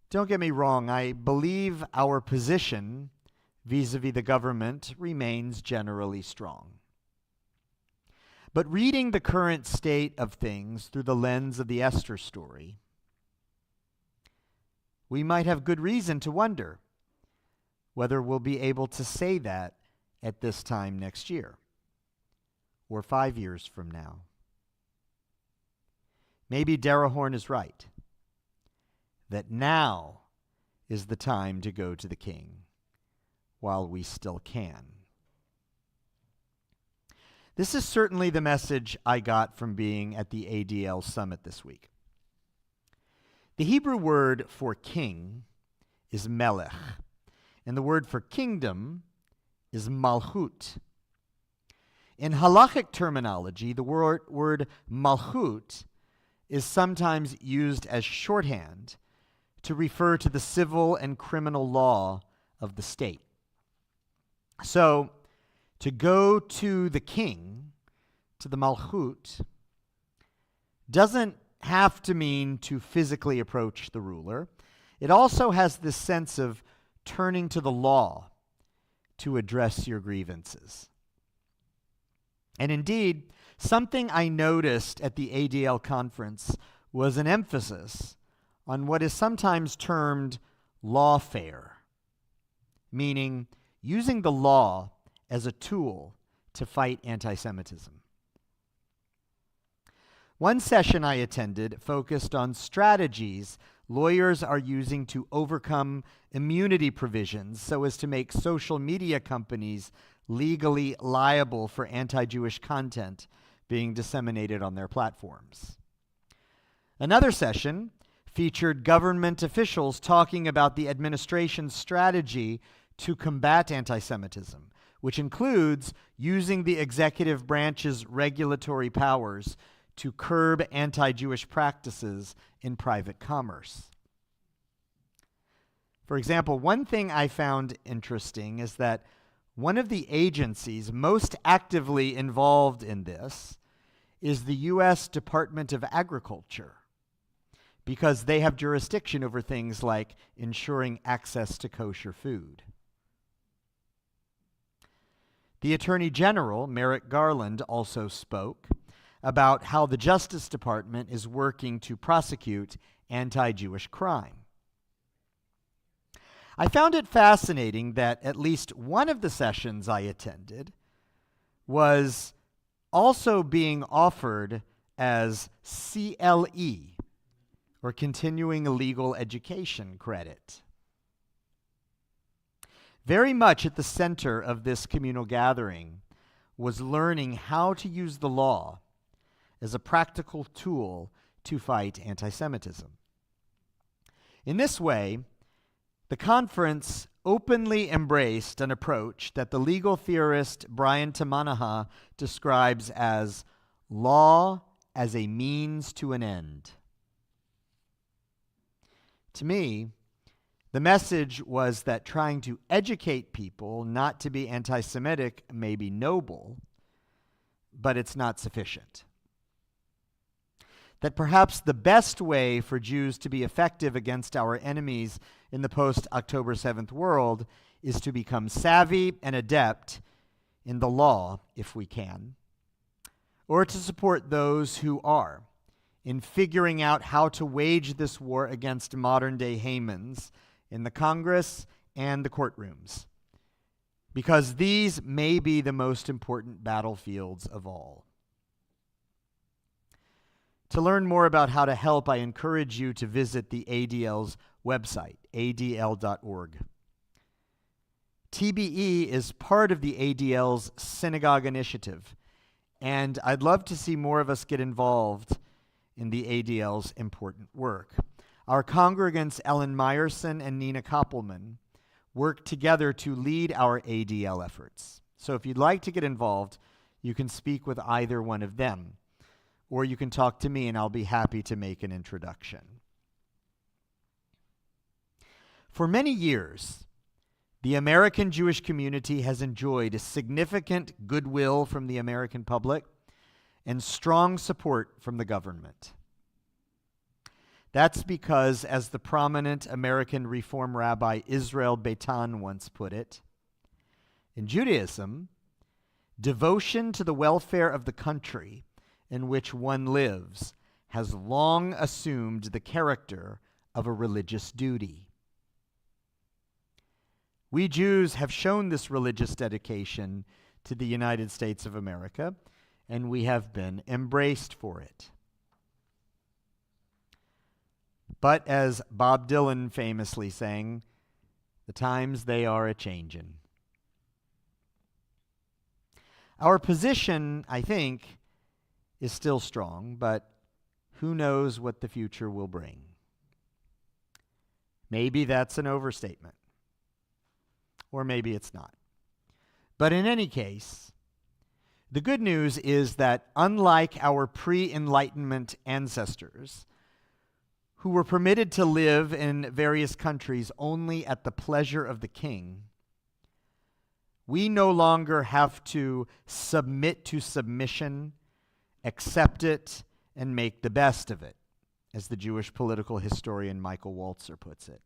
Don't get me wrong, I believe our position vis-a-vis the government remains generally strong. But reading the current state of things through the lens of the Esther story, we might have good reason to wonder whether we'll be able to say that at this time next year or 5 years from now. Maybe Darahorn is right, that now is the time to go to the king while we still can. This is certainly the message I got from being at the ADL summit this week. The Hebrew word for king is melech, and the word for kingdom is malchut. In halachic terminology, the word malchut is sometimes used as shorthand to refer to the civil and criminal law of the state. So, to go to the king, to the malchut, doesn't have to mean to physically approach the ruler. It also has this sense of turning to the law to address your grievances. And indeed, something I noticed at the ADL conference was an emphasis on what is sometimes termed lawfare, meaning using the law as a tool to fight anti-Semitism. One session I attended focused on strategies lawyers are using to overcome immunity provisions so as to make social media companies legally liable for anti-Jewish content being disseminated on their platforms. Another session featured government officials talking about the administration's strategy to combat anti-Semitism, which includes using the executive branch's regulatory powers to curb anti-Jewish practices in private commerce. For example, one thing I found interesting is that one of the agencies most actively involved in this is the U.S. Department of Agriculture, because they have jurisdiction over things like ensuring access to kosher food. The Attorney General, Merrick Garland, also spoke about how the Justice Department is working to prosecute anti-Jewish crime. I found it fascinating that at least one of the sessions I attended was also being offered as CLE, or Continuing Legal Education Credit. Very much at the center of this communal gathering was learning how to use the law as a practical tool to fight anti-Semitism. In this way, the conference openly embraced an approach that the legal theorist Brian Tamanaha describes as law as a means to an end. To me, the message was that trying to educate people not to be anti-Semitic may be noble, but it's not sufficient. That perhaps the best way for Jews to be effective against our enemies in the post-October 7th world is to become savvy and adept in the law, if we can, or to support those who are in figuring out how to wage this war against modern-day Hamans in the Congress and the courtrooms, because these may be the most important battlefields of all. To learn more about how to help, I encourage you to visit the ADL's website, adl.org. TBE is part of the ADL's Synagogue Initiative, and I'd love to see more of us get involved in the ADL's important work. Our congregants, Ellen Meyerson and Nina Koppelman, work together to lead our ADL efforts. So if you'd like to get involved, you can speak with either one of them, or you can talk to me and I'll be happy to make an introduction. For many years, the American Jewish community has enjoyed a significant goodwill from the American public and strong support from the government. That's because, as the prominent American Reform rabbi Israel Beitan once put it, in Judaism, Devotion to the welfare of the country in which one lives has long assumed the character of a religious duty. We Jews have shown this religious dedication to the United States of America, and we have been embraced for it. But as Bob Dylan famously sang, the times they are a-changin'. Our position, I think, is still strong, but who knows what the future will bring. Maybe that's an overstatement, or maybe it's not. But in any case, the good news is that unlike our pre-Enlightenment ancestors, who were permitted to live in various countries only at the pleasure of the king, we no longer have to submit to submission, accept it, and make the best of it, as the Jewish political historian Michael Walzer puts it.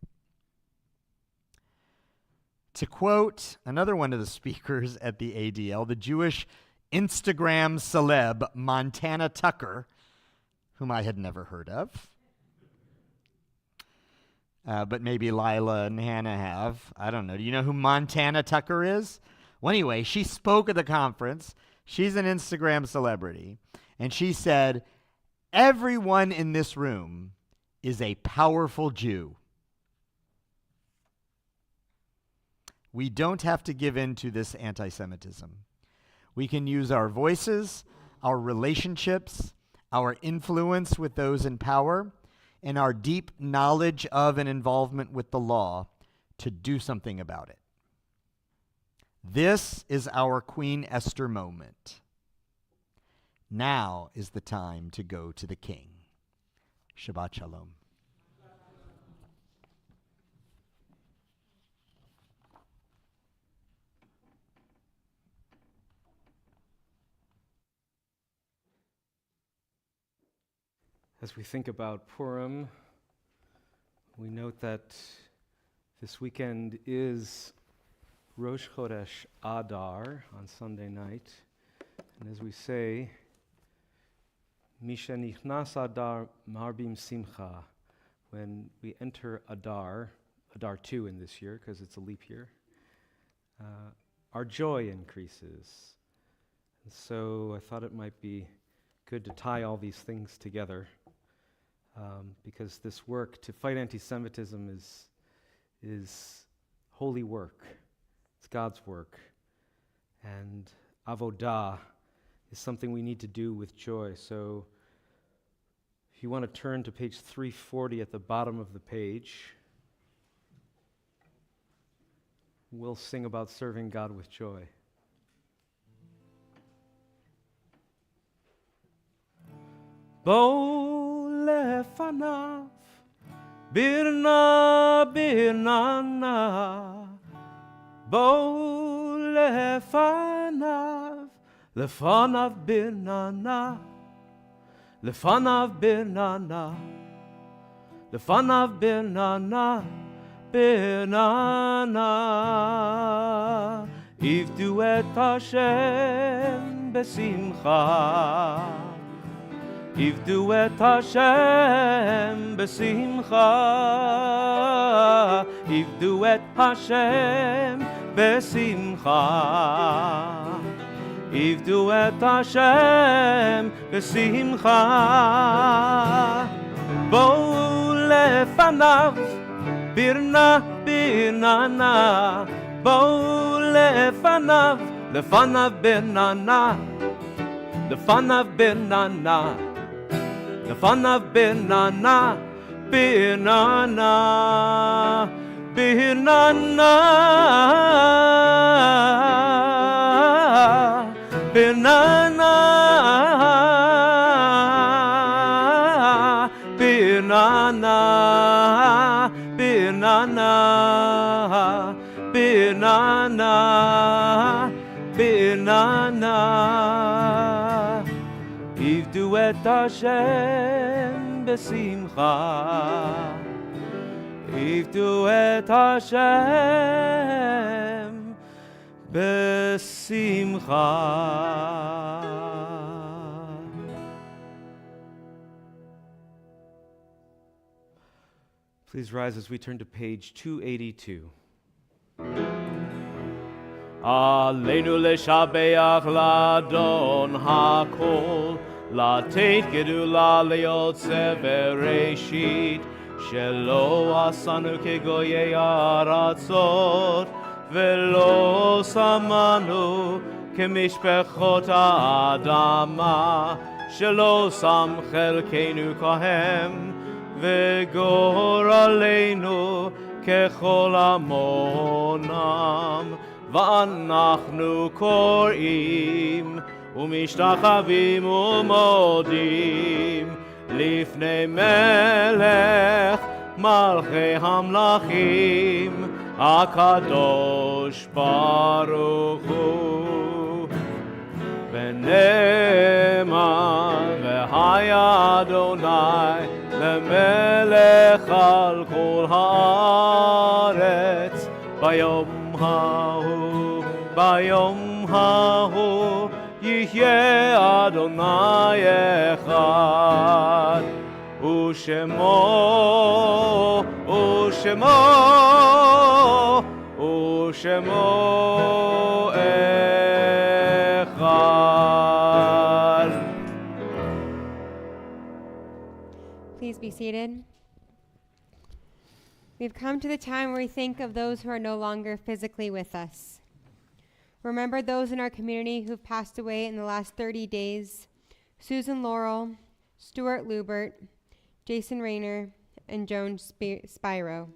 To quote another one of the speakers at the ADL, the Jewish Instagram celeb Montana Tucker, whom I had never heard of, but maybe Lila and Hannah have. I don't know. Do you know who Montana Tucker is? Well, anyway, she spoke at the conference. She's an Instagram celebrity. And she said, everyone in this room is a powerful Jew. We don't have to give in to this anti-Semitism. We can use our voices, our relationships, our influence with those in power, and our deep knowledge of and involvement with the law to do something about it. This is our Queen Esther moment. Now is the time to go to the King. Shabbat Shalom. As we think about Purim, we note that this weekend is Rosh Chodesh Adar on Sunday night. And as we say, Misha Nichnas Adar Marbim Simcha, when we enter Adar 2 in this year, because it's a leap year, our joy increases. And so I thought it might be good to tie all these things together. Because this work to fight anti-Semitism is holy work. It's God's work. And avodah is something we need to do with joy. So if you want to turn to page 340 at the bottom of the page, we'll sing about serving God with joy. Bo lefanav birna birnana, bo lefanav birnana, lefanav birnana, lefanav birnana, birnana, ivdu et Hashem besimcha. Ivdu et Hashem besimcha, Ivdu et Hashem besimcha, Ivdu et Hashem besimcha. Bo lefanav birna birnana, bo lefanav birnana, lefanav birnana. Lefanav birnana, birnana, birnana, birnana, birnana, birnana, birnana, birnana. Ivdu et Hashem besimcha, Ivdu et Hashem בשמחה. Please rise as we turn to page 282. עלינו לשבח לאדון הכל, לתת גדולה ליוצא בראשית, שלא עשנו כגויי הארצות, ולא שמנו כמשפחות האדמה, שלא שם חלקנו כהם, וגורלנו ככל המונם. ואנחנו קוראים ומשתחווים ומודים לפני מלך מלכי המלכים הקדוש ברוך הוא. ונאמן והיה אדוני למלך על כל הארץ ביום ההוא יהיה אדוני אחד, ושמו אחד. Please be seated. We've come to the time where we think of those who are no longer physically with us. Remember those in our community who've passed away in the last 30 days: Susan Laurel, Stuart Lubert, Jason Rayner, and Joan Spiro.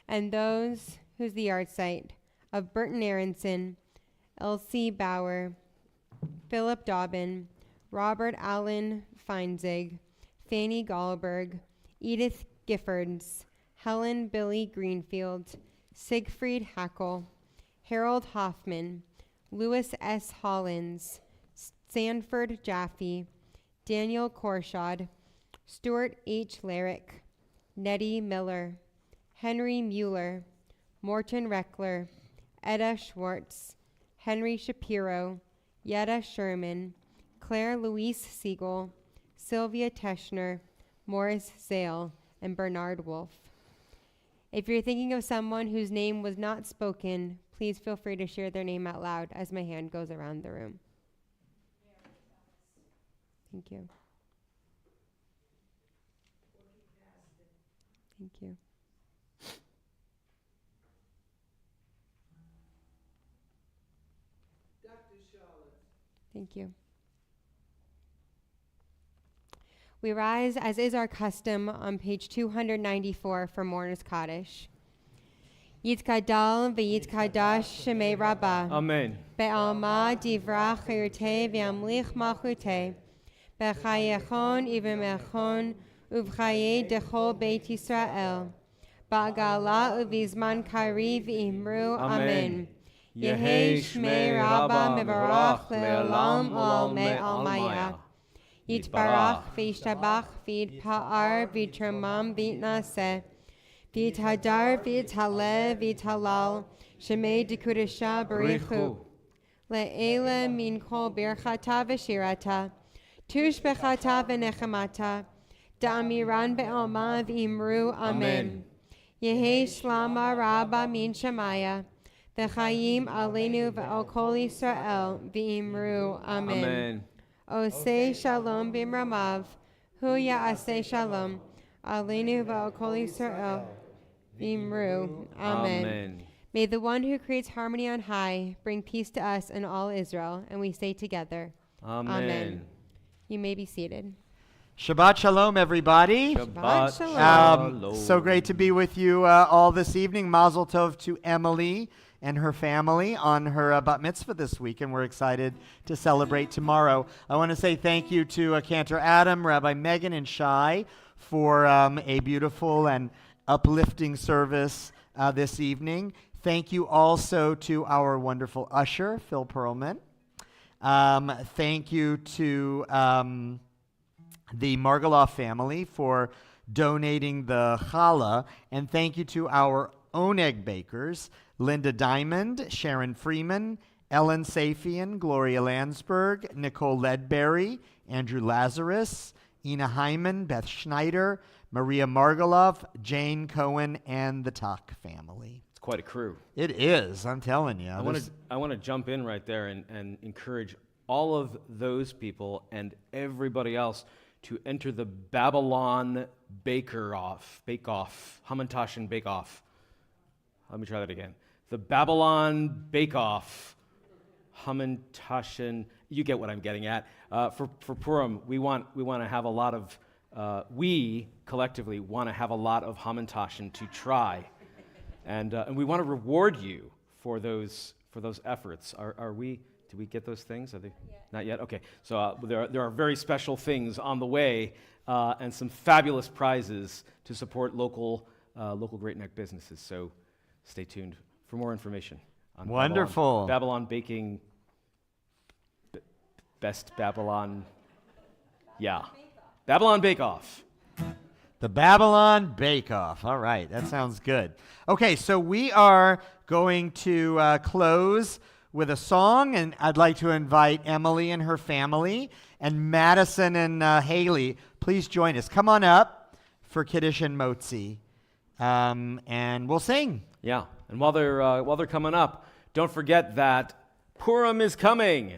And those whose the yard site of Burton Aronson, Elsie Bauer, Philip Dobbin, Robert Allen Feinzig, Fanny Goldberg, Edith Giffords, Helen Billy Greenfield, Siegfried Hackle, Harold Hoffman, Louis S. Hollins, Sanford Jaffe, Daniel Korshad, Stuart H. Larrick, Nettie Miller, Henry Mueller, Morton Reckler, Etta Schwartz, Henry Shapiro, Yetta Sherman, Claire Louise Siegel, Sylvia Teschner, Morris Zale, and Bernard Wolfe. If you're thinking of someone whose name was not spoken, please feel free to share their name out loud as my hand goes around the room. Thank you. Thank you. Thank you. We rise, as is our custom, on page 294 for Mourner's Kaddish. Yitkadal v'yitkadash shemei Rabbah. Amen. Be'alma divrach chirte v'amlich malchute. B'chayechon iv'mechon uv'chaye dechol Beit Yisrael. Ba'gala uv'izman kari v'imru amen. Yehi shmei Rabbah mevarach le'olam ol me'almaya. Yitbarach v'yishtabach v'yitpa'ar v'yitramam v'yitnaseh. V'yithadar v'yithaleh v'yithalal shemei dekudesha barichu. Le'ele min kol birchata v'shirata. Tush bechata v'nechemata. Da'amiran be'alma v'imru amen. Yehi shlama rabba min shemaya. V'chayim aleinu v'al kol Yisrael v'imru amen. Amen. Oseh shalom b'mramav, hu ya'aseh shalom, aleinu v'al kol Yisrael, v'imru. Amen. May the one who creates harmony on high bring peace to us and all Israel, and we say together, Amen. You may be seated. Shabbat shalom, everybody. Shabbat shalom. So great to be with you all this evening. Mazel tov to Emily and her family on her bat mitzvah this week, and we're excited to celebrate tomorrow. I want to say thank you to Cantor Adam, Rabbi Megan, and Shai for a beautiful and uplifting service this evening. Thank you also to our wonderful usher, Phil Perlman. Thank you to the Margaloff family for donating the challah, and thank you to our oneg bakers, Linda Diamond, Sharon Freeman, Ellen Safian, Gloria Landsberg, Nicole Ledberry, Andrew Lazarus, Ina Hyman, Beth Schneider, Maria Margoloff, Jane Cohen, and the Tuck family. It's quite a crew. It is, I'm telling you. I want to jump in right there and encourage all of those people and everybody else to enter the Babylon Bake-Off, Hamantaschen Bake-Off. Let me try that again. The Babylon Bake-Off, Hamantaschen. You get what I'm getting at. For Purim, we want to have a lot of. We collectively want to have a lot of Hamantaschen to try, and we want to reward you for those efforts. Are we? Did we get those things? Are they not yet? Okay. So there are very special things on the way, and some fabulous prizes to support local Great Neck businesses. So stay tuned for more information on wonderful Babylon baking. Best Babylon. Yeah. Babylon Bake-Off. The Babylon Bake-Off. All right, that sounds good. Okay, so we are going to close with a song, and I'd like to invite Emily and her family, and Madison and Haley, please join us. Come on up for Kiddush and Motzi, and we'll sing. Yeah, and while they're coming up, don't forget that Purim is coming,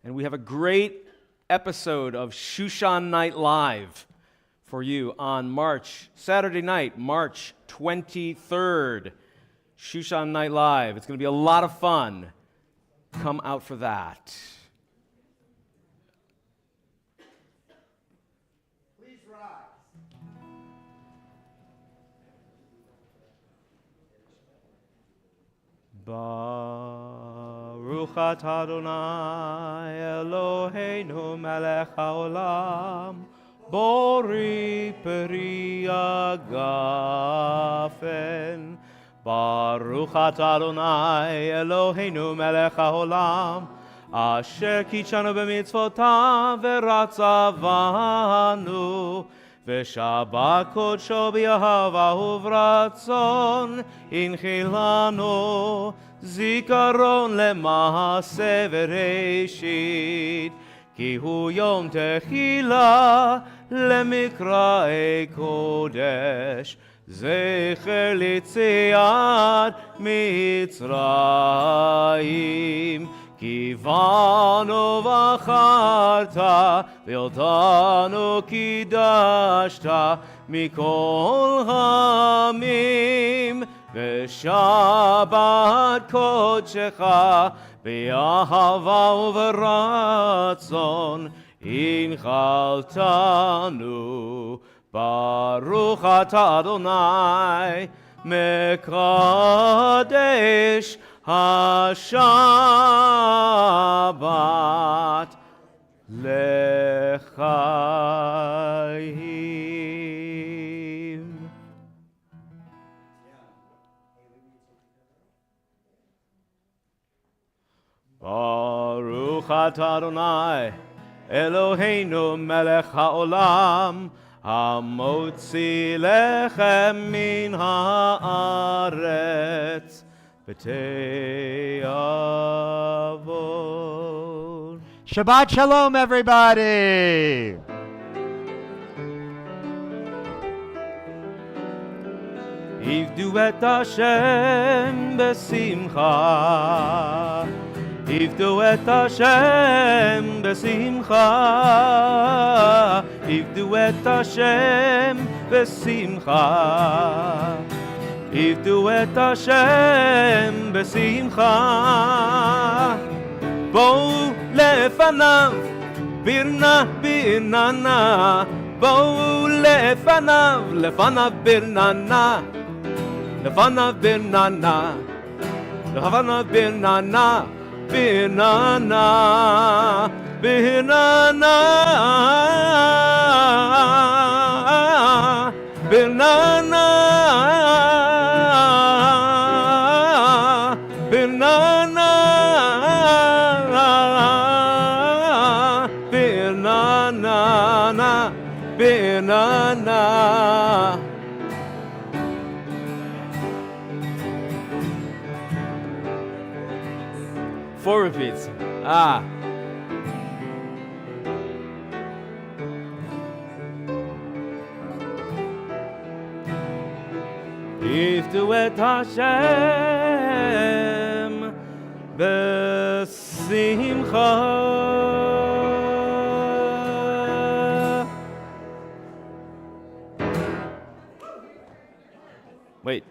and we have a great episode of Shushan Night Live for you on Saturday night, March 23rd. Shushan Night Live. It's going to be a lot of fun. Come out for that. Please rise. Baruch atah Adonai Eloheinu melech haolam bori peri agafen. Baruch atah Adonai Eloheinu melech haolam asher kitshanu b'mitzvotav v'ratzavanu v'shabbat kodsho b'yahava uvratzon inchilanu zikaron lema'aseh v'reishit ki hu yom techila lemikra'ei kodesh zecher litziat mitzrayim כי בנו בחרת ואותנו קידשת מכל העמים ושבת קודשך באהבה וברצון הנחלתנו ברוך אתה אדוני מקדש השבת לחיים. ברוך אתה אדוני אלוהינו מלך העולם המוציא לחם מן הארץ בתי אבות. Shabbat Shalom, everybody. עבדו את השם בשמחה, עבדו את השם בשמחה, עבדו את השם בשמחה, עבדו את השם בשמחה. בואו לפניו ברנה ברננה, בואו לפניו ברננה, לפניו ברננה, לפניו ברננה, ברננה, ברננה, ברננה, ברננה, ברננה, ברננה. repeats. Ah. Iftu et Hashem b'simcha. Wait.